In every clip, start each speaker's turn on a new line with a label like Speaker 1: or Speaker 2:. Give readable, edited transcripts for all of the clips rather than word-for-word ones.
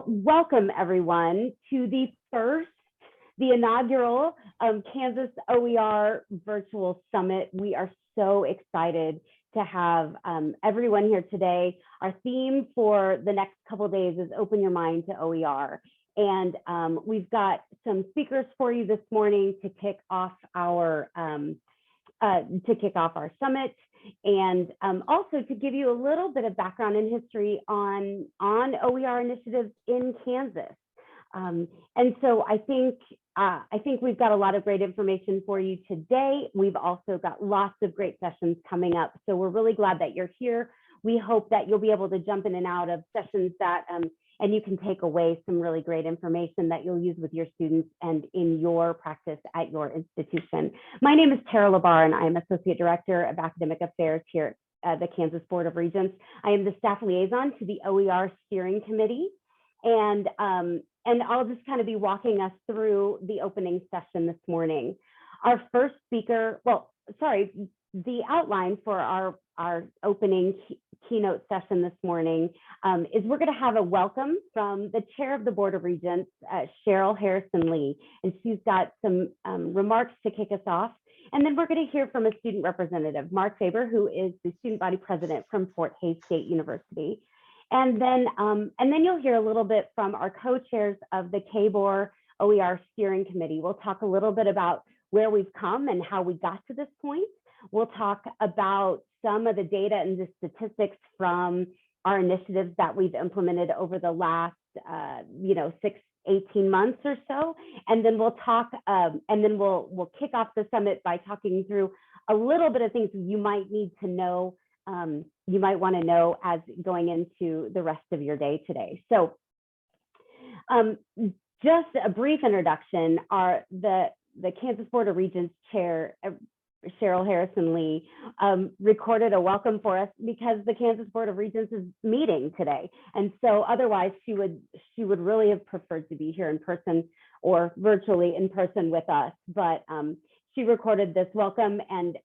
Speaker 1: welcome everyone to the inaugural Kansas OER Virtual Summit. We are so excited to have everyone here today. Our theme for the next couple of days is Open Your Mind to OER. And we've got some speakers for you this morning to kick off our summit, and also to give you a little bit of background and history on OER initiatives in Kansas. And so I think we've got a lot of great information for you today. We've also got lots of great sessions coming up. So we're really glad that you're here. We hope that you'll be able to jump in and out of sessions that and you can take away some really great information that you'll use with your students and in your practice at your institution. My name is Cheryl Harrison-Lee, and I am Associate Director of Academic Affairs here at the Kansas Board of Regents. I am the staff liaison to the OER Steering Committee, and I'll just kind of be walking us through the opening session this morning. Our first speaker, the outline for our opening keynote session this morning is we're going to have a welcome from the chair of the Board of Regents, Cheryl Harrison-Lee, and she's got some remarks to kick us off. And then we're going to hear from a student representative, Mark Faber, who is the student body president from Fort Hays State University. And then you'll hear a little bit from our co-chairs of the KBOR OER Steering Committee. We'll talk a little bit about where we've come and how we got to this point. We'll talk about some of the data and the statistics from our initiatives that we've implemented over the last, 18 months or so. And then we'll talk, we'll kick off the summit by talking through a little bit of things you might need to know, you might want to know as going into the rest of your day today. So just a brief introduction, the Kansas Board of Regents chair, Cheryl Harrison-Lee, recorded a welcome for us because the Kansas Board of Regents is meeting today. And so otherwise she would really have preferred to be here in person or virtually in person with us. But she recorded this welcome, and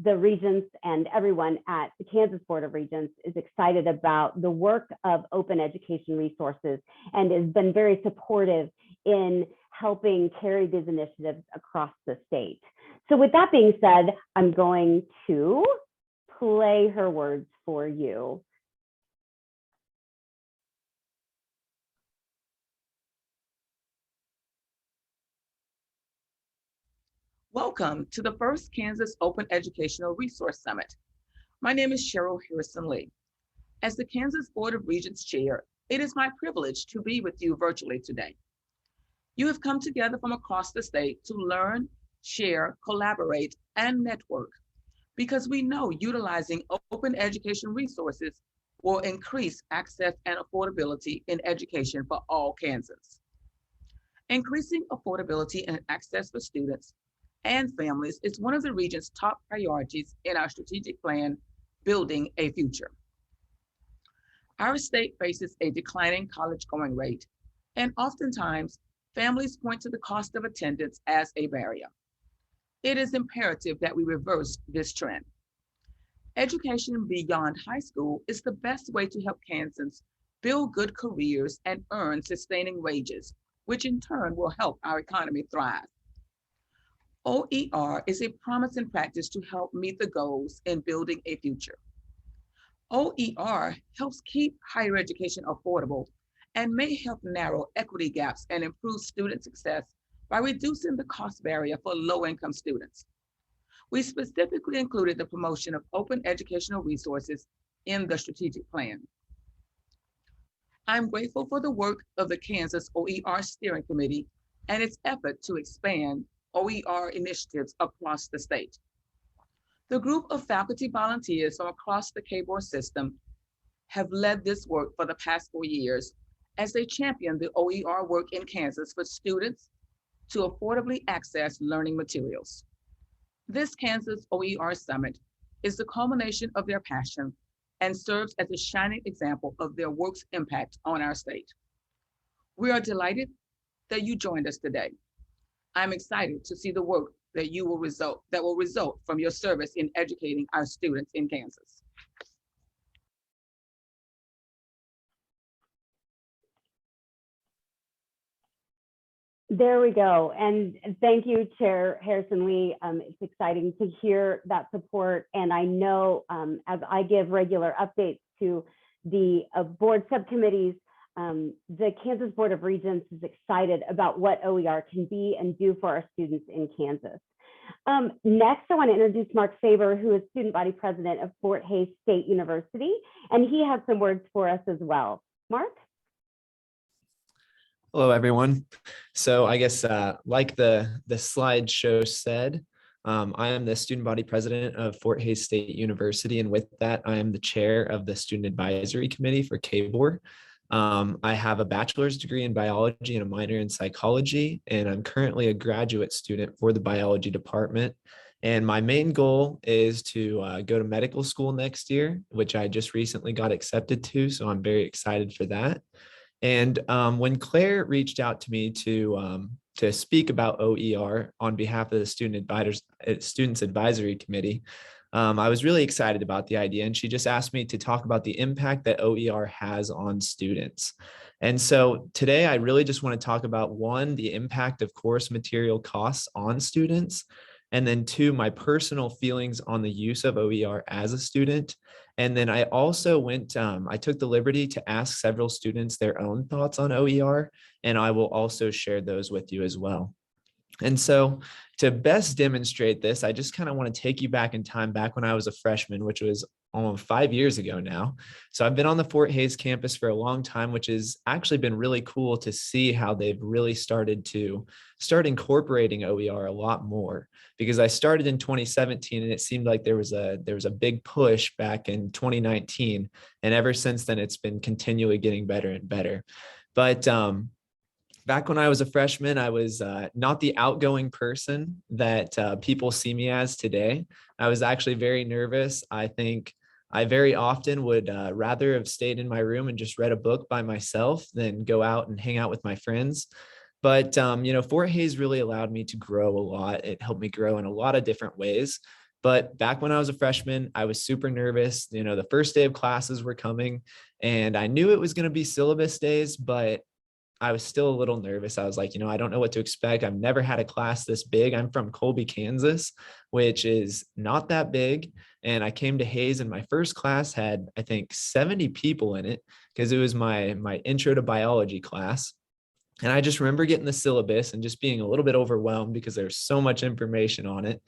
Speaker 1: the Regents and everyone at the Kansas Board of Regents is excited about the work of open education resources and has been very supportive in helping carry these initiatives across the state. So with that being said, I'm going to play her words for you.
Speaker 2: Welcome to the first Kansas Open Educational Resource Summit. My name is Cheryl Harrison-Lee. As the Kansas Board of Regents Chair, it is my privilege to be with you virtually today. You have come together from across the state to learn, share, collaborate, and network, because we know utilizing open education resources will increase access and affordability in education for all Kansans. Increasing affordability and access for students and families is one of the region's top priorities in our strategic plan, Building a Future. Our state faces a declining college going rate, and oftentimes families point to the cost of attendance as a barrier. It is imperative that we reverse this trend. Education beyond high school is the best way to help Kansans build good careers and earn sustaining wages, which in turn will help our economy thrive. OER is a promising practice to help meet the goals in building a future. OER helps keep higher education affordable and may help narrow equity gaps and improve student success by reducing the cost barrier for low-income students. We specifically included the promotion of open educational resources in the strategic plan. I'm grateful for the work of the Kansas OER Steering Committee and its effort to expand OER initiatives across the state. The group of faculty volunteers from across the KBOR system have led this work for the past 4 years as they champion the OER work in Kansas for students to affordably access learning materials. This Kansas OER Summit is the culmination of their passion and serves as a shining example of their work's impact on our state. We are delighted that you joined us today. I'm excited to see the work that will result from your service in educating our students in Kansas.
Speaker 1: There we go. And thank you, Chair Harrison-Lee. It's exciting to hear that support. And I know as I give regular updates to the board subcommittees, the Kansas Board of Regents is excited about what OER can be and do for our students in Kansas. Next, I want to introduce Mark Faber, who is student body president of Fort Hays State University, and he has some words for us as well. Mark?
Speaker 3: Hello, everyone. So I guess like the slideshow said, I am the student body president of Fort Hays State University, and with that, I am the chair of the Student Advisory Committee for KBOR. I have a bachelor's degree in biology and a minor in psychology, and I'm currently a graduate student for the biology department. And my main goal is to go to medical school next year, which I just recently got accepted to, so I'm very excited for that. And when Claire reached out to me to speak about OER on behalf of the Students Advisory Committee, I was really excited about the idea, and she just asked me to talk about the impact that OER has on students. And so today I really just want to talk about, one, the impact of course material costs on students, and then two, my personal feelings on the use of OER as a student. And then I also I took the liberty to ask several students their own thoughts on OER, and I will also share those with you as well. And so to best demonstrate this, I just kind of want to take you back in time, back when I was a freshman, which was almost 5 years ago now. So I've been on the Fort Hays campus for a long time, which has actually been really cool to see how they've really started incorporating OER a lot more, because I started in 2017 and it seemed like there was a big push back in 2019. And ever since then, it's been continually getting better and better. But back when I was a freshman, I was not the outgoing person that people see me as today. I was actually very nervous. I think I very often would rather have stayed in my room and just read a book by myself than go out and hang out with my friends. But, Fort Hays really allowed me to grow a lot. It helped me grow in a lot of different ways. But back when I was a freshman, I was super nervous. The first day of classes were coming, and I knew it was going to be syllabus days, but I was still a little nervous. I was like, I don't know what to expect. I've never had a class this big. I'm from Colby, Kansas, which is not that big. And I came to Hays, and my first class had, I think, 70 people in it, because it was my intro to biology class. And I just remember getting the syllabus and just being a little bit overwhelmed because there's so much information on it.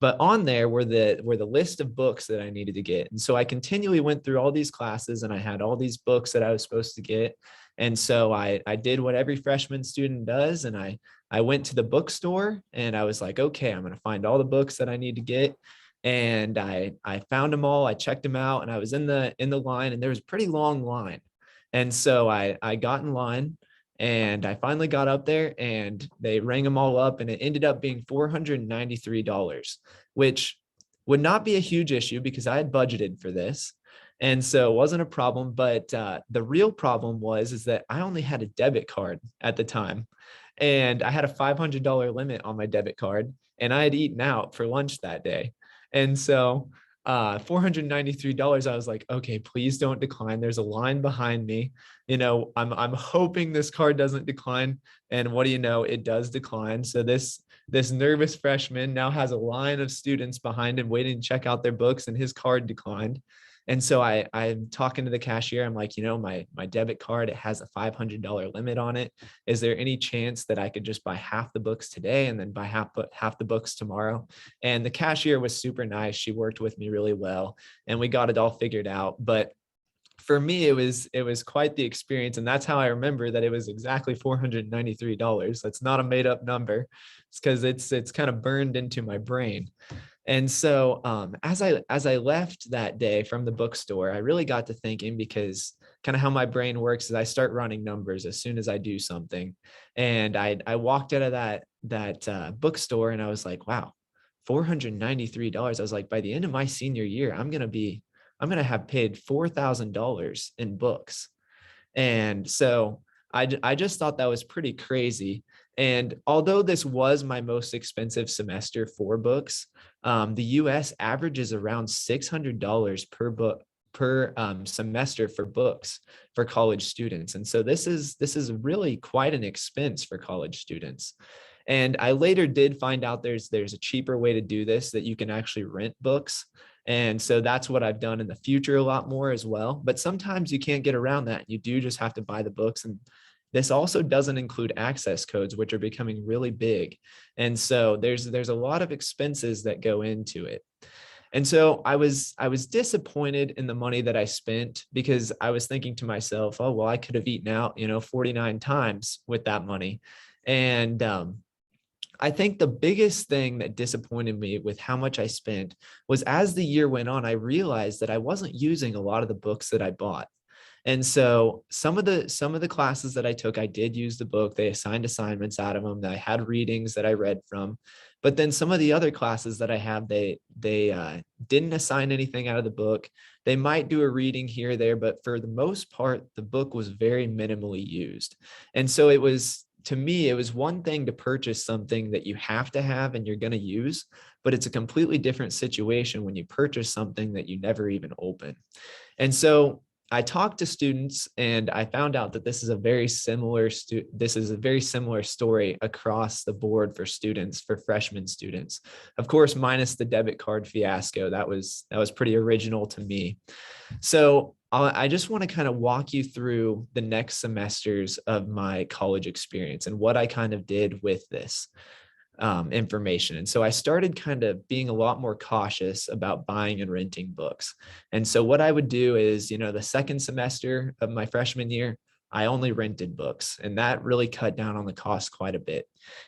Speaker 3: But on there were the list of books that I needed to get. And so I continually went through all these classes, and I had all these books that I was supposed to get. And so I did what every freshman student does. And I went to the bookstore, and I was like, okay, I'm going to find all the books that I need to get. And I found them all. I checked them out, and I was in the line, and there was a pretty long line. And so I got in line, and I finally got up there, and they rang them all up, and it ended up being $493, which would not be a huge issue because I had budgeted for this. And so it wasn't a problem. But the real problem is that I only had a debit card at the time, and I had a $500 limit on my debit card, and I had eaten out for lunch that day. And so $493, I was like, okay, please don't decline. There's a line behind me. I'm hoping this card doesn't decline. And what do you know, it does decline. So this nervous freshman now has a line of students behind him waiting to check out their books, and his card declined. And so I'm talking to the cashier. I'm like, my debit card, it has a $500 limit on it. Is there any chance that I could just buy half the books today and then buy half the books tomorrow? And the cashier was super nice. She worked with me really well, and we got it all figured out. But for me, it was quite the experience. And that's how I remember that it was exactly $493. That's not a made up number. It's because it's kind of burned into my brain. And so as I left that day from the bookstore, I really got to thinking, because kind of how my brain works is I start running numbers as soon as I do something. And I walked out of that bookstore, and I was like, wow, $493. I was like, by the end of my senior year, I'm going to have paid $4,000 in books. And so I just thought that was pretty crazy. And although this was my most expensive semester for books, the US averages around $600 per book per semester for books for college students. And so this is really quite an expense for college students. And I later did find out there's a cheaper way to do this, that you can actually rent books. And so that's what I've done in the future a lot more as well. But sometimes you can't get around that. You do just have to buy the books. And this also doesn't include access codes, which are becoming really big. And so there's a lot of expenses that go into it. And so I was disappointed in the money that I spent, because I was thinking to myself, oh, well, I could have eaten out, 49 times with that money. And I think the biggest thing that disappointed me with how much I spent was, as the year went on, I realized that I wasn't using a lot of the books that I bought. And so some of the classes that I took, I did use the book. They assigned assignments out of them. I had readings that I read from. But then some of the other classes that I have, they didn't assign anything out of the book. They might do a reading here or there, but for the most part, the book was very minimally used. And so it was, to me, it was one thing to purchase something that you have to have and you're going to use, but it's a completely different situation when you purchase something that you never even open. And so I talked to students, and I found out that this is a very similar story across the board for students, for freshman students. Of course, minus the debit card fiasco. That was pretty original to me. So I just want to kind of walk you through the next semesters of my college experience and what I kind of did with this information. And so I started kind of being a lot more cautious about buying and renting books. And so what I would do is, the second semester of my freshman year, I only rented books, and that really cut down on the cost quite a bit.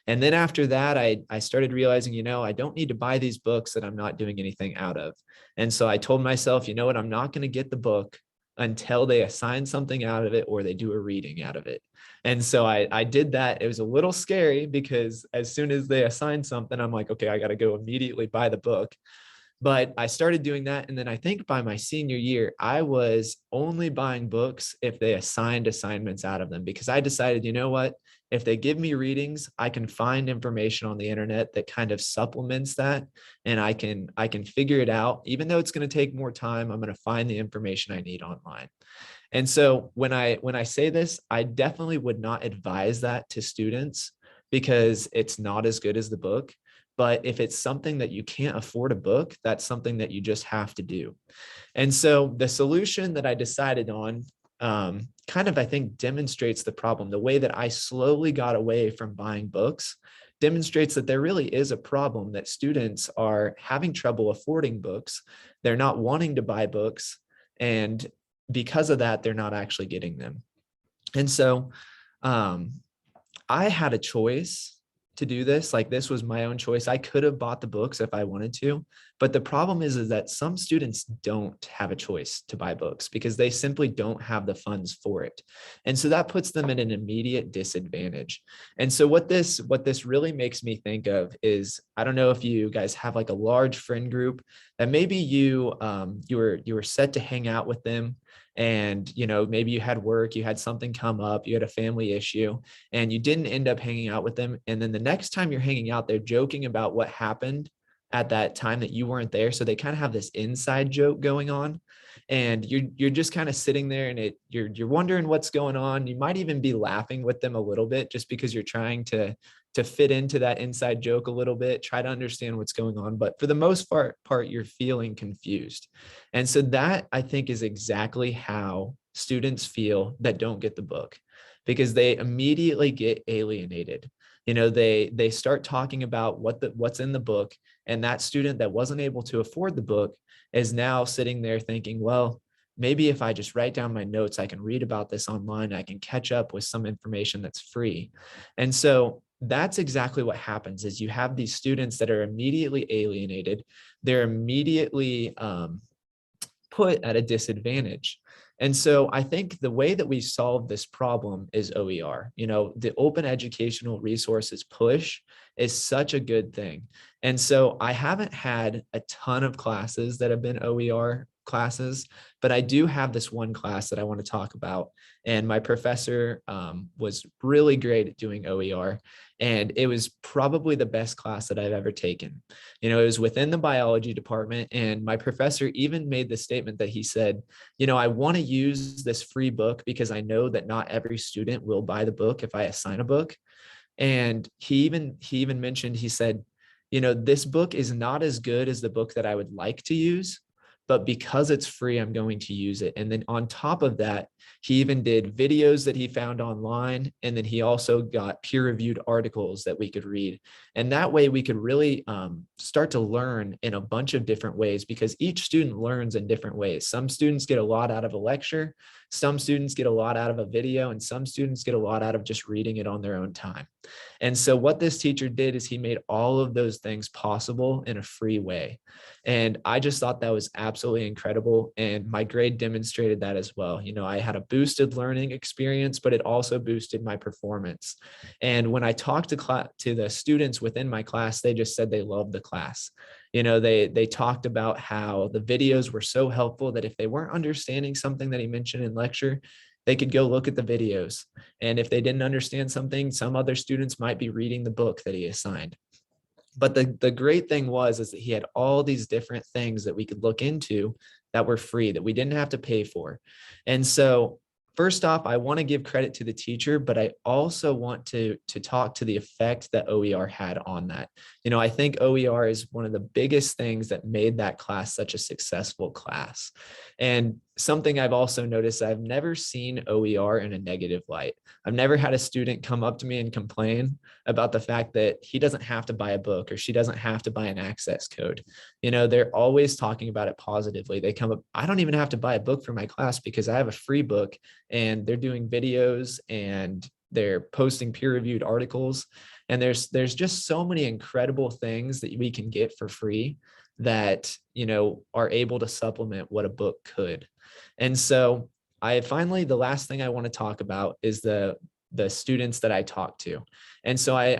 Speaker 3: And then after that, I started realizing, I don't need to buy these books that I'm not doing anything out of. And so I told myself, you know what, I'm not going to get the book until they assign something out of it or they do a reading out of it. And so I did that. It was a little scary, because as soon as they assign something, I'm like, okay, I got to go immediately buy the book. But I started doing that. And then I think by my senior year, I was only buying books if they assigned assignments out of them, because I decided, you know what, if they give me readings, I can find information on the internet that kind of supplements that. And I can figure it out. Even though it's going to take more time, I'm going to find the information I need online. And so when I say this, I definitely would not advise that to students, because it's not as good as the book. But if it's something that you can't afford a book, that's something that you just have to do. And so the solution that I decided on kind of, I think, demonstrates the problem. The way that I slowly got away from buying books demonstrates that there really is a problem, that students are having trouble affording books. They're not wanting to buy books. And because of that, they're not actually getting them. And so I had a choice to do this. Like, this was my own choice. I could have bought the books if I wanted to, but the problem is that some students don't have a choice to buy books because they simply don't have the funds for it. And so that puts them at an immediate disadvantage. And so what this really makes me think of is, I don't know if you guys have like a large friend group that maybe you were set to hang out with them. And, maybe you had work, you had something come up, you had a family issue, and you didn't end up hanging out with them. And then the next time you're hanging out, they're joking about what happened at that time that you weren't there. So they kind of have this inside joke going on, and you're just kind of sitting there, and you're wondering what's going on. You might even be laughing with them a little bit, just because you're trying to fit into that inside joke a little bit, try to understand what's going on. But for the most part, you're feeling confused. And so that, I think, is exactly how students feel that don't get the book, because they immediately get alienated. They start talking about what's in the book, and that student that wasn't able to afford the book is now sitting there thinking, well, maybe if I just write down my notes, I can read about this online, I can catch up with some information that's free. And so that's exactly what happens, is you have these students that are immediately alienated. They're immediately put at a disadvantage. And so I think the way that we solve this problem is OER. The Open Educational Resources push is such a good thing. And so I haven't had a ton of classes that have been OER classes, but I do have this one class that I want to talk about. And my professor was really great at doing OER. And it was probably the best class that I've ever taken. It was within the biology department. And my professor even made the statement that he said, I want to use this free book because I know that not every student will buy the book if I assign a book. And he even mentioned, he said, this book is not as good as the book that I would like to use, but because it's free, I'm going to use it. And then on top of that, he even did videos that he found online. And then he also got peer-reviewed articles that we could read. And that way we could really start to learn in a bunch of different ways, because each student learns in different ways. Some students get a lot out of a lecture, some students get a lot out of a video, and some students get a lot out of just reading it on their own time. And so what this teacher did is he made all of those things possible in a free way. And I just thought that was absolutely incredible. And my grade demonstrated that as well. I had a boosted learning experience, but it also boosted my performance. And when I talked to the students within my class, they just said they loved the class. They talked about how the videos were so helpful that if they weren't understanding something that he mentioned in lecture, they could go look at the videos. And if they didn't understand something, some other students might be reading the book that he assigned. But the great thing is that he had all these different things that we could look into that were free, that we didn't have to pay for. And so first off, I want to give credit to the teacher, but I also want to talk to the effect that OER had on that. I think OER is one of the biggest things that made that class such a successful class. And something I've also noticed, I've never seen OER in a negative light. I've never had a student come up to me and complain about the fact that he doesn't have to buy a book or she doesn't have to buy an access code. They're always talking about it positively. They come up, I don't even have to buy a book for my class because I have a free book, and they're doing videos and they're posting peer-reviewed articles. And there's just so many incredible things that we can get for free that, are able to supplement what a book could. And so the last thing I want to talk about is the students that I talked to. And so I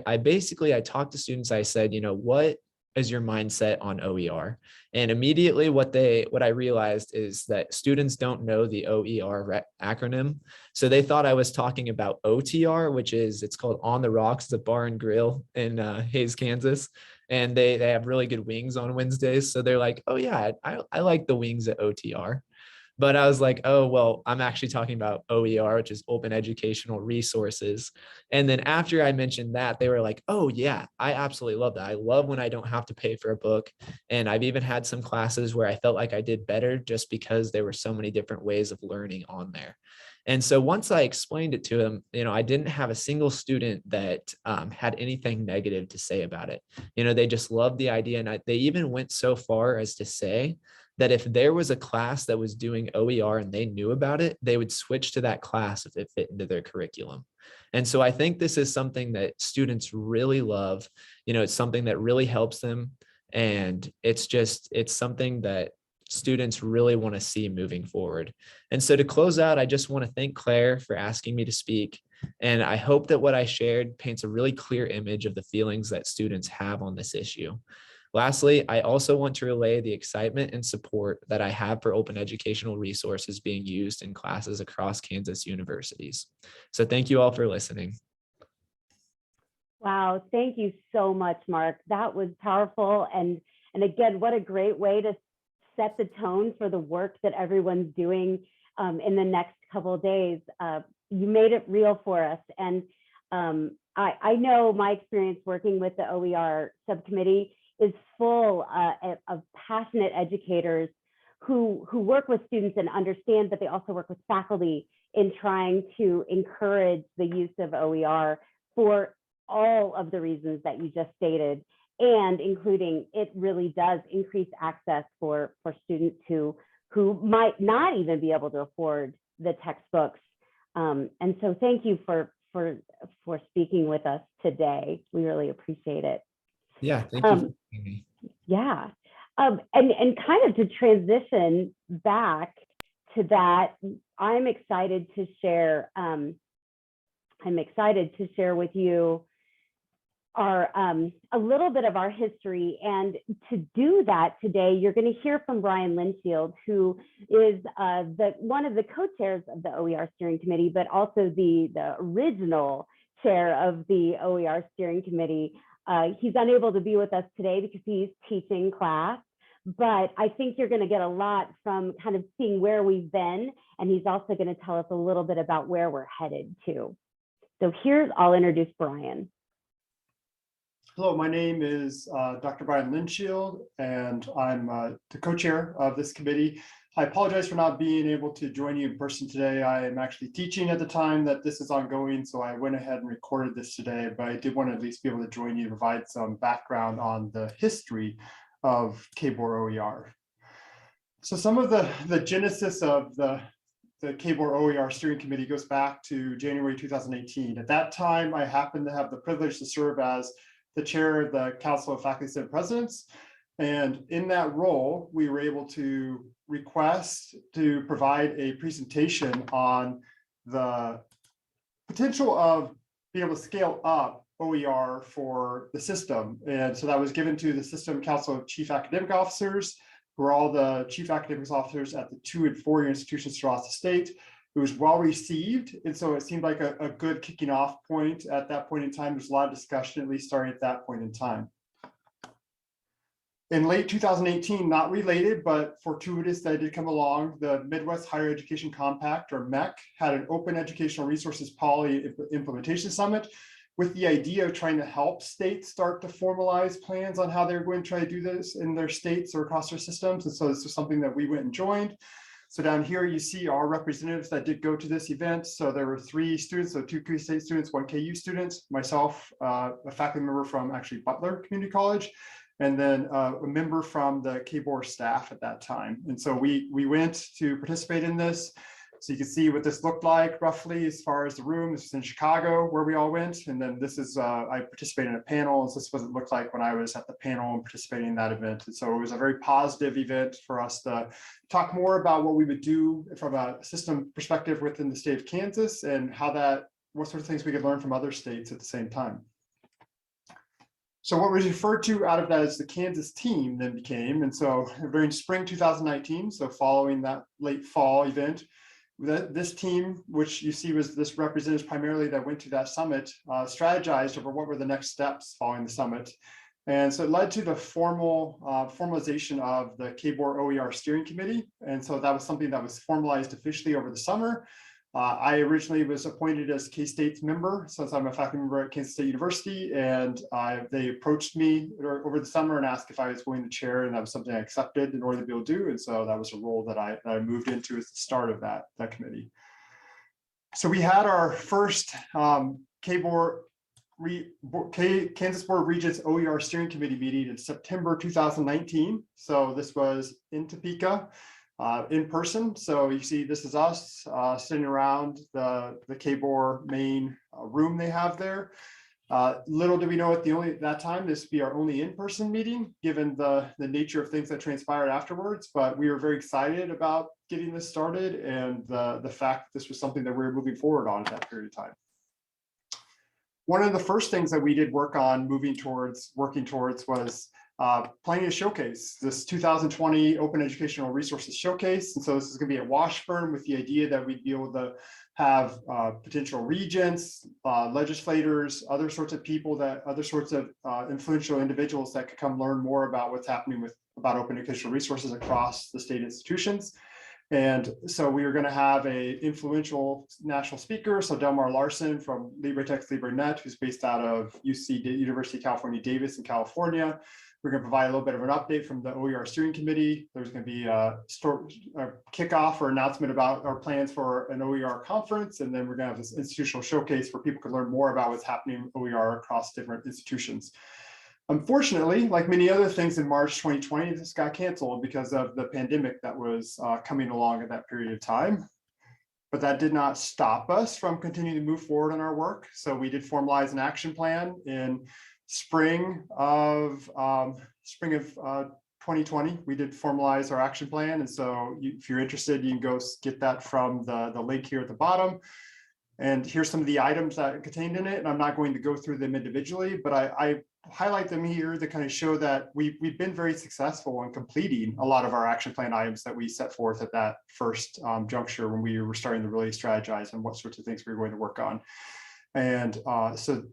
Speaker 3: talked to students. I said, what is your mindset on OER? And immediately what I realized is that students don't know the OER acronym. So they thought I was talking about OTR, it's called On the Rocks. It's a bar and grill in Hays, Kansas. And they have really good wings on Wednesdays. So they're like, oh yeah, I like the wings at OTR. But I was like, oh, well, I'm actually talking about OER, which is Open Educational Resources. And then after I mentioned that, they were like, oh yeah, I absolutely love that. I love when I don't have to pay for a book. And I've even had some classes where I felt like I did better just because there were so many different ways of learning on there. And so once I explained it to them, I didn't have a single student that had anything negative to say about it. They just loved the idea. And they even went so far as to say that if there was a class that was doing OER and they knew about it, they would switch to that class if it fit into their curriculum. And so I think this is something that students really love. It's something that really helps them. And it's something that students really want to see moving forward. And so to close out, I just want to thank Claire for asking me to speak. And I hope that what I shared paints a really clear image of the feelings that students have on this issue. Lastly, I also want to relay the excitement and support that I have for open educational resources being used in classes across Kansas universities. So thank you all for listening.
Speaker 1: Wow, thank you so much, Mark. That was powerful. And again, what a great way to set the tone for the work that everyone's doing in the next couple of days. You made it real for us. And I know my experience working with the OER subcommittee is full of passionate educators who work with students and understand, but they also work with faculty in trying to encourage the use of OER for all of the reasons that you just stated, and including it really does increase access for students who might not even be able to afford the textbooks. And so thank you for speaking with us today. We really appreciate it.
Speaker 3: Yeah, thank you for having me.
Speaker 1: Yeah. And kind of to transition back to that, I'm excited to share with you a little bit of our history. And to do that today, you're going to hear from Brian Lindshield, who is one of the co-chairs of the OER Steering Committee, but also the original chair of the OER Steering Committee. He's unable to be with us today because he's teaching class, but I think you're going to get a lot from kind of seeing where we've been, and he's also going to tell us a little bit about where we're headed to. So I'll introduce Brian.
Speaker 4: Hello, my name is Dr. Brian Lindshield, and I'm the co-chair of this committee. I apologize for not being able to join you in person today. I am actually teaching at the time that this is ongoing, so I went ahead and recorded this today, but I did want to at least be able to join you to provide some background on the history of KBOR OER. So some of the genesis of the KBOR OER Steering Committee goes back to January 2018. At that time, I happened to have the privilege to serve as the chair of the Council of Faculty Senate Presidents. And in that role, we were able to request to provide a presentation on the potential of being able to scale up OER for the system. And so that was given to the System Council of Chief Academic Officers, who are all the chief academic officers at the 2- and 4-year institutions throughout the state. It was well received, and so it seemed like a good kicking off point at that point in time. There's a lot of discussion, at least starting at that point in time. In late 2018, not related, but fortuitous that it did come along, the Midwest Higher Education Compact, or MEC, had an Open Educational Resources Policy Implementation Summit with the idea of trying to help states start to formalize plans on how they're going to try to do this in their states or across their systems. And so this was something that we went and joined. So down here, you see our representatives that did go to this event. So there were 3 students, so 2 K-State students, 1 KU students, myself, a faculty member from actually Butler Community College, and then a member from the KBOR staff at that time. And so we went to participate in this. So you can see what this looked like roughly as far as the room. This is in Chicago where we all went. And then this is, I participated in a panel. And so this is what it looked like when I was at the panel and participating in that event. And so it was a very positive event for us to talk more about what we would do from a system perspective within the state of Kansas and what sort of things we could learn from other states at the same time. So what was referred to out of that as the Kansas team then became, and so during spring 2019, so following that late fall event, this team, which you see was this representatives primarily that went to that summit, strategized over what were the next steps following the summit. And so it led to the formalization of the KBOR OER Steering Committee. And so that was something that was formalized officially over the summer. I originally was appointed as K-State's member since I'm a faculty member at Kansas State University, and they approached me over the summer and asked if I was willing to chair, and that was something I accepted in order to be able to do. And so that was a role that I moved into as the start of that committee. So we had our first Kansas Board of Regents OER Steering Committee meeting in September 2019. So this was in Topeka. In person. So you see, this is us sitting around the KBOR main room they have there. Little did we know at that time, this would be our only in-person meeting, given the nature of things that transpired afterwards. But we were very excited about getting this started and the fact that this was something that we were moving forward on at that period of time. One of the first things that we did work on working towards was planning a showcase, this 2020 Open Educational Resources Showcase. And so this is going to be at Washburn with the idea that we'd be able to have potential regents, legislators, other sorts of people, other sorts of influential individuals that could come learn more about what's happening about open educational resources across the state institutions. And so we were going to have an influential national speaker, so Delmar Larson from LibreText LibreNet, who's based out of University of California, Davis in California. We're going to provide a little bit of an update from the OER Steering Committee. There's going to be a kickoff or announcement about our plans for an OER conference. And then we're going to have this institutional showcase where people can learn more about what's happening OER across different institutions. Unfortunately, like many other things in March 2020, this got canceled because of the pandemic that was coming along at that period of time. But that did not stop us from continuing to move forward on our work. So we did formalize an action plan in spring of 2020. We did formalize our action plan. And so if you're interested, you can go get that from the link here at the bottom. And here's some of the items that are contained in it. And I'm not going to go through them individually, but I highlight them here to kind of show that we've been very successful in completing a lot of our action plan items that we set forth at that first juncture when we were starting to really strategize on what sorts of things we were going to work on. And so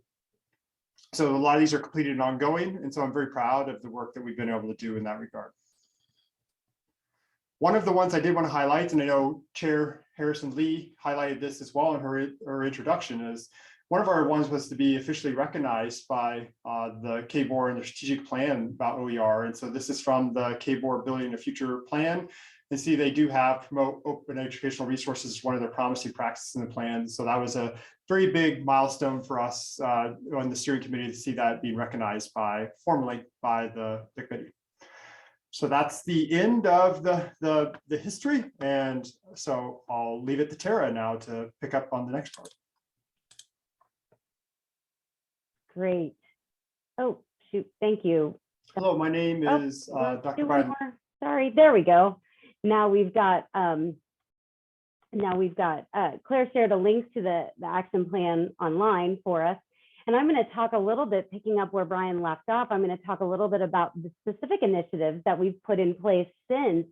Speaker 4: a lot of these are completed and ongoing. And so I'm very proud of the work that we've been able to do in that regard. One of the ones I did want to highlight, and I know Chair Harrison-Lee highlighted this as well in her introduction, is one of our ones was to be officially recognized by the K-Board and the strategic plan about OER. And so this is from the K-Board Building a Future Plan. And see, they do have promote open educational resources as one of their promising practices in the plan. So that was a very big milestone for us on the steering committee to see that being recognized formally by the committee. So that's the end of the history. And so I'll leave it to Tara now to pick up on the next part.
Speaker 1: Great. Oh, shoot. Thank you.
Speaker 4: Hello, my name is Dr. Barton.
Speaker 1: Sorry, there we go. Now we've got Claire shared a link to the action plan online for us. And I'm going to talk a little bit, picking up where Brian left off, I'm going to talk a little bit about the specific initiatives that we've put in place since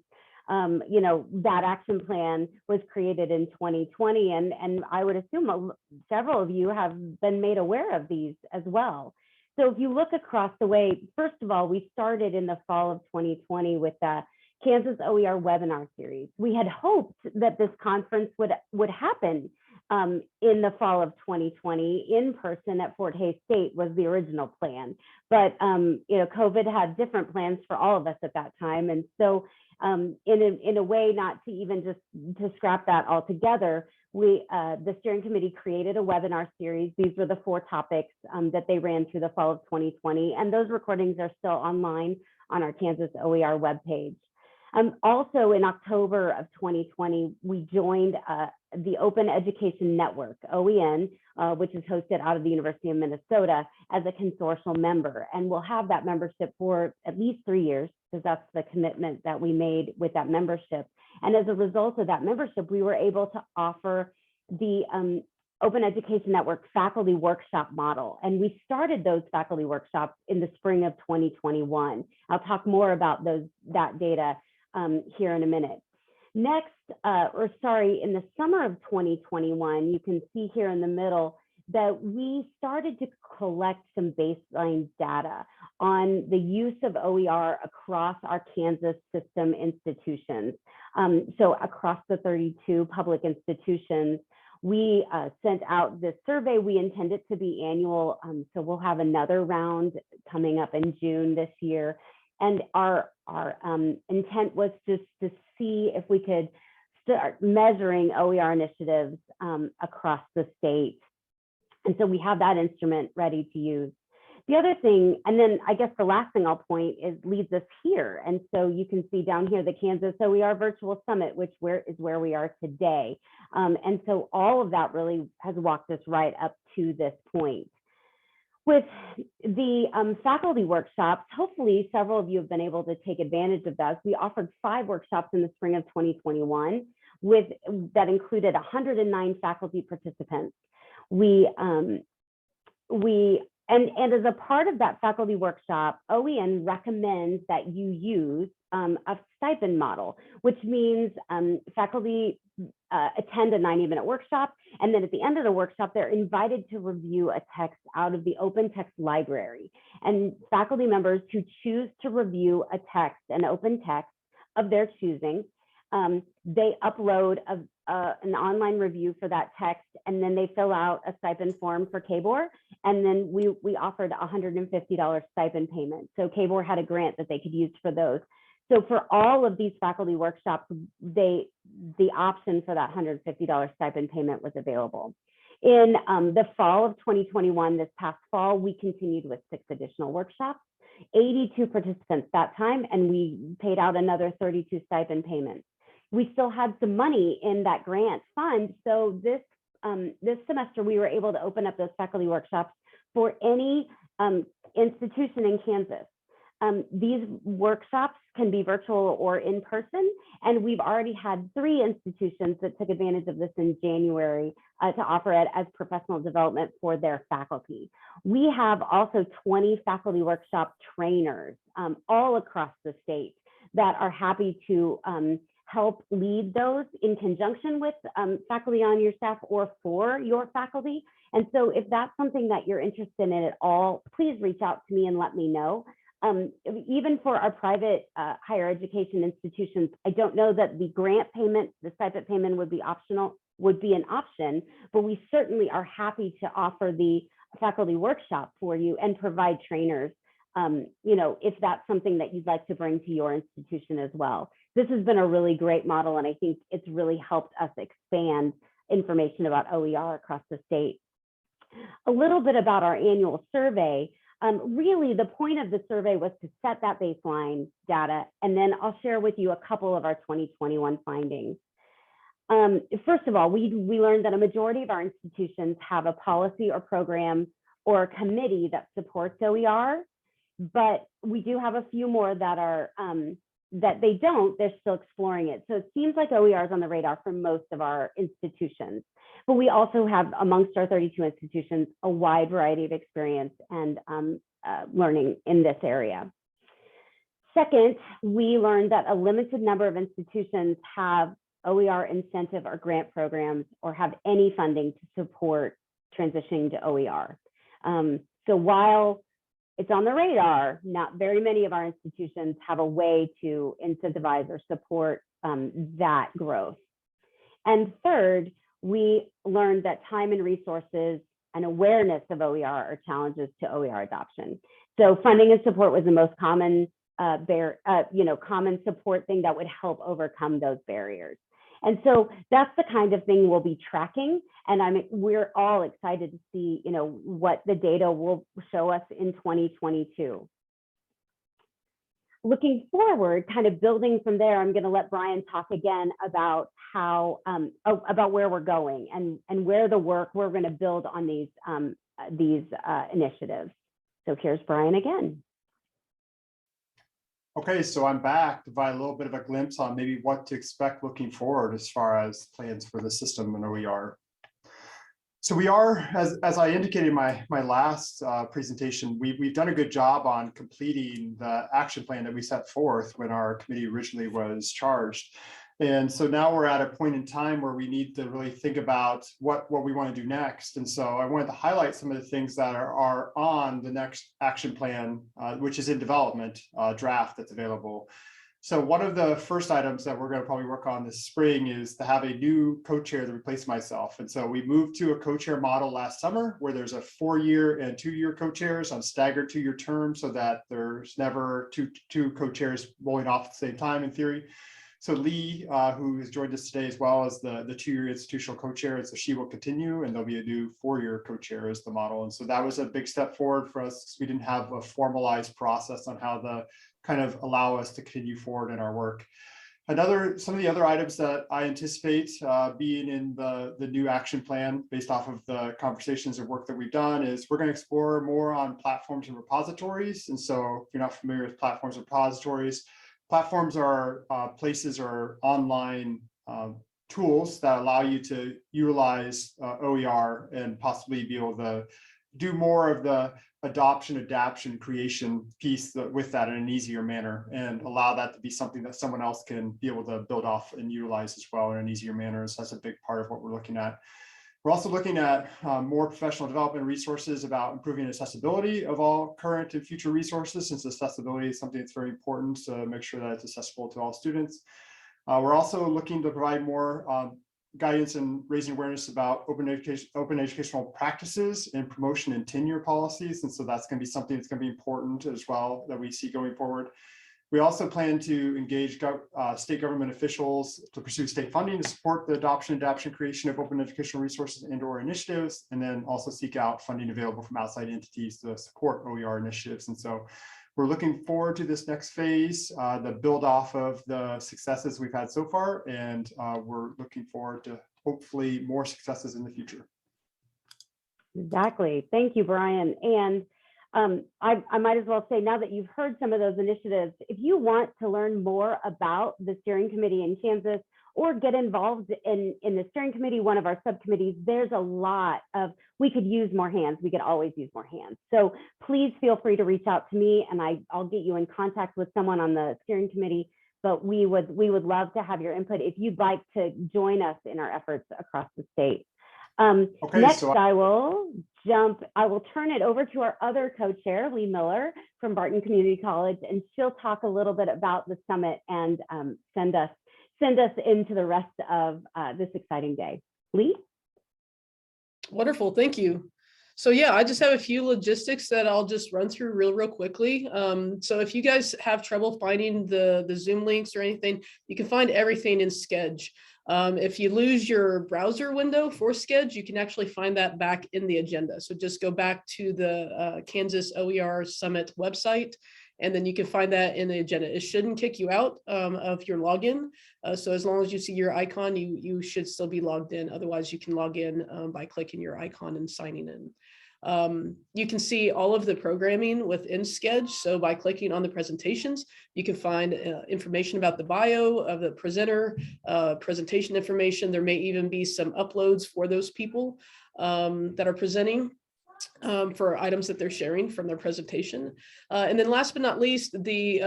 Speaker 1: that action plan was created in 2020. And I would assume several of you have been made aware of these as well. So if you look across the way, first of all, we started in the fall of 2020 with the Kansas OER webinar series. We had hoped that this conference would happen in the fall of 2020 in person at Fort Hays State was the original plan. But COVID had different plans for all of us at that time. And so in a way, not to even just to scrap that altogether, the steering committee created a webinar series. These were the 4 topics that they ran through the fall of 2020. And those recordings are still online on our Kansas OER webpage. Also in October of 2020, we joined the Open Education Network, OEN, which is hosted out of the University of Minnesota as a consortial member. And we'll have that membership for at least 3 years, because that's the commitment that we made with that membership. And as a result of that membership, we were able to offer the Open Education Network faculty workshop model. And we started those faculty workshops in the spring of 2021. I'll talk more about that data here in a minute. Next, in the summer of 2021, you can see here in the middle that we started to collect some baseline data on the use of OER across our Kansas system institutions. So across the 32 public institutions, we sent out this survey. We intend it to be annual, so we'll have another round coming up in June this year. And our intent was just to see if we could start measuring OER initiatives across the state. And so we have that instrument ready to use. The other thing, and then I guess the last thing I'll point leads us here. And so you can see down here the Kansas OER Virtual Summit, which is where we are today. And so all of that really has walked us right up to this point. With the faculty workshops, hopefully several of you have been able to take advantage of those. We offered 5 workshops in the spring of 2021 that included 109 faculty participants. And as a part of that faculty workshop, OEN recommends that you use a stipend model, which means faculty attend a 90-minute workshop, and then at the end of the workshop, they're invited to review a text out of the open text library. And faculty members who choose to review a text, an open text of their choosing, they upload an online review for that text, and then they fill out a stipend form for KBOR, and then we offered a $150 stipend payment. So KBOR had a grant that they could use for those. So for all of these faculty workshops, the option for that $150 stipend payment was available. In the fall of 2021, this past fall, we continued with 6 additional workshops, 82 participants that time, and we paid out another 32 stipend payments. We still had some money in that grant fund. So this semester, we were able to open up those faculty workshops for any institution in Kansas. These workshops can be virtual or in person, and we've already had 3 institutions that took advantage of this in January to offer it as professional development for their faculty. We have also 20 faculty workshop trainers all across the state that are happy to help lead those in conjunction with faculty on your staff or for your faculty. And so if that's something that you're interested in at all, please reach out to me and let me know. Even for our private higher education institutions, I don't know that the grant payment, the stipend payment would be optional, would be an option, but we certainly are happy to offer the faculty workshop for you and provide trainers, if that's something that you'd like to bring to your institution as well. This has been a really great model, and I think it's really helped us expand information about OER across the state. A little bit about our annual survey. Really, the point of the survey was to set that baseline data, and then I'll share with you a couple of our 2021 findings. First of all, we learned that a majority of our institutions have a policy or program or a committee that supports OER, but we do have a few more that are that they don't, they're still exploring it. So it seems like OER is on the radar for most of our institutions, but we also have amongst our 32 institutions a wide variety of experience and learning in this area. Second, we learned that a limited number of institutions have OER incentive or grant programs or have any funding to support transitioning to OER. So while it's on the radar, not very many of our institutions have a way to incentivize or support that growth. And third, we learned that time and resources and awareness of OER are challenges to OER adoption. So funding and support was the most common common support thing that would help overcome those barriers. And so that's the kind of thing we'll be tracking. And we're all excited to see, what the data will show us in 2022. Looking forward, kind of building from there, I'm going to let Brian talk again about how, about where we're going and where the work we're going to build on these initiatives. So here's Brian again.
Speaker 4: Okay, so I'm back to provide a little bit of a glimpse on maybe what to expect looking forward as far as plans for the system and OER. So we are, as I indicated in my last presentation, we've done a good job on completing the action plan that we set forth when our committee originally was charged. And so now we're at a point in time where we need to really think about what we want to do next. And so I wanted to highlight some of the things that are on the next action plan, which is in development draft that's available. So one of the first items that we're going to probably work on this spring is to have a new co-chair to replace myself. And so we moved to a co-chair model last summer where there's a 4-year and 2-year co-chairs on staggered 2-year terms so that there's never two co-chairs rolling off at the same time in theory. So Lee, who has joined us today as well as the 2-year institutional co-chair, and so she will continue, and there'll be a new 4-year co-chair as the model. And so that was a big step forward for us. We didn't have a formalized process on how to kind of allow us to continue forward in our work. Some of the other items that I anticipate being in the new action plan based off of the conversations and work that we've done is we're going to explore more on platforms and repositories. And so if you're not familiar with platforms and repositories, platforms are places or online tools that allow you to utilize OER and possibly be able to do more of the adoption, creation piece with that in an easier manner and allow that to be something that someone else can be able to build off and utilize as well in an easier manner. So that's a big part of what we're looking at. We're also looking at more professional development resources about improving accessibility of all current and future resources, since accessibility is something that's very important to make sure that it's accessible to all students. We're also looking to provide more guidance and raising awareness about open educational practices and promotion and tenure policies. And so that's going to be something that's going to be important as well that we see going forward. We also plan to engage state government officials to pursue state funding to support the adoption, creation of open educational resources and/or initiatives, and then also seek out funding available from outside entities to support OER initiatives. And so we're looking forward to this next phase, the build off of the successes we've had so far, and we're looking forward to hopefully more successes in the future.
Speaker 1: Exactly. Thank you, Brian. And I might as well say, now that you've heard some of those initiatives, if you want to learn more about the steering committee in Kansas or get involved in the steering committee, one of our subcommittees. There's a lot of, we could use more hands. We could always use more hands. So please feel free to reach out to me, and I'll get you in contact with someone on the steering committee. But we would love to have your input if you'd like to join us in our efforts across the state.
Speaker 4: Okay,
Speaker 1: next,
Speaker 4: so
Speaker 1: I will turn it over to our other co-chair, Lee Miller from Barton Community College, and she'll talk a little bit about the summit and send us into the rest of this exciting day. Lee?
Speaker 5: Wonderful, thank you. So yeah, I just have a few logistics that I'll just run through real quickly. So if you guys have trouble finding the Zoom links or anything, you can find everything in Schedule. If you lose your browser window for Schedule, you can actually find that back in the agenda. So just go back to the Kansas OER Summit website, and then you can find that in the agenda. It shouldn't kick you out of your login. So as long as you see your icon, you should still be logged in. Otherwise, you can log in by clicking your icon and signing in. You can see all of the programming within Schedule. So by clicking on the presentations, you can find information about the bio of the presenter, presentation information. There may even be some uploads for those people that are presenting for items that they're sharing from their presentation. And then last but not least, the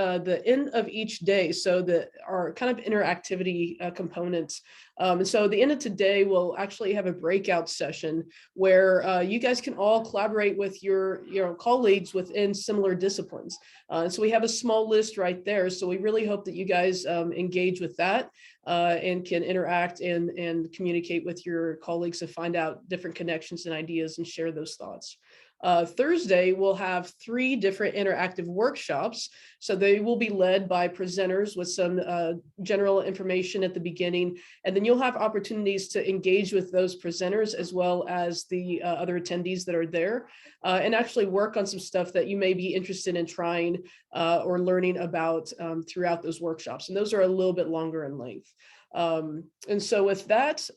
Speaker 5: end of each day. So our kind of interactivity components. And so the end of today, we'll actually have a breakout session where you guys can all collaborate with your colleagues within similar disciplines. And so we have a small list right there. So we really hope that you guys engage with that and can interact and communicate with your colleagues to find out different connections and ideas and share those thoughts. Thursday, we'll have 3 different interactive workshops. So they will be led by presenters with some general information at the beginning. And then you'll have opportunities to engage with those presenters as well as the other attendees that are there and actually work on some stuff that you may be interested in trying or learning about throughout those workshops. And those are a little bit longer in length. And so with that,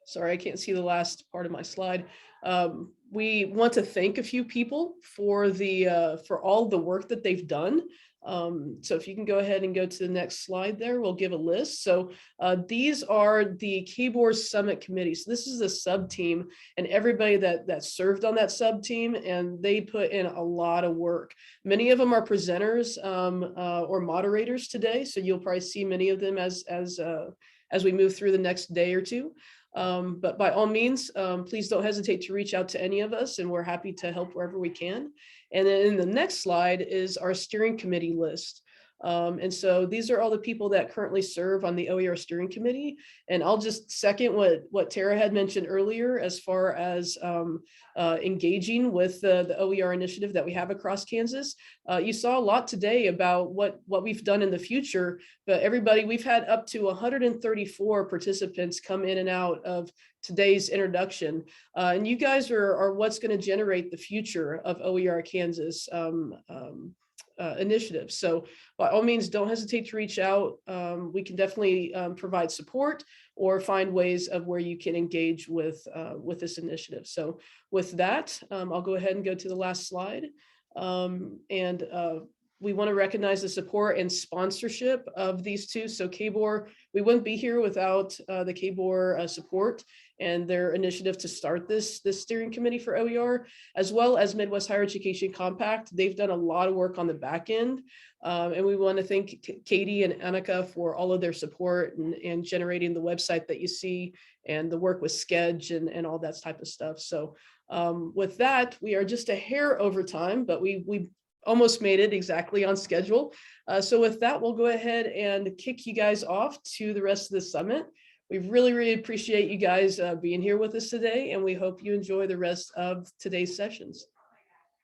Speaker 5: sorry, I can't see the last part of my slide. We want to thank a few people for all the work that they've done. So if you can go ahead and go to the next slide there, we'll give a list. So these are the KBOR Summit Committee. So this is a sub team and everybody that served on that sub team, and they put in a lot of work. Many of them are presenters or moderators today. So you'll probably see many of them as we move through the next day or two. But by all means, please don't hesitate to reach out to any of us, and we're happy to help wherever we can. And then in the next slide is our steering committee list. And so these are all the people that currently serve on the OER steering committee. And I'll just second what Tara had mentioned earlier as far as engaging with the OER initiative that we have across Kansas. You saw a lot today about what we've done in the future, but everybody, we've had up to 134 participants come in and out of today's introduction. And you guys are what's going to generate the future of OER Kansas initiatives. So by all means, don't hesitate to reach out. We can definitely provide support or find ways of where you can engage with this initiative. So with that, I'll go ahead and go to the last slide. We want to recognize the support and sponsorship of these two. So KBOR, we wouldn't be here without the KBOR support and their initiative to start this steering committee for OER, as well as Midwest Higher Education Compact. They've done a lot of work on the back end. And we want to thank Katie and Annika for all of their support and generating the website that you see and the work with Schedule and all that type of stuff. So with that, we are just a hair over time, but we almost made it exactly on schedule. So with that, we'll go ahead and kick you guys off to the rest of the summit. We really appreciate you guys being here with us today, and we hope you enjoy the rest of today's sessions.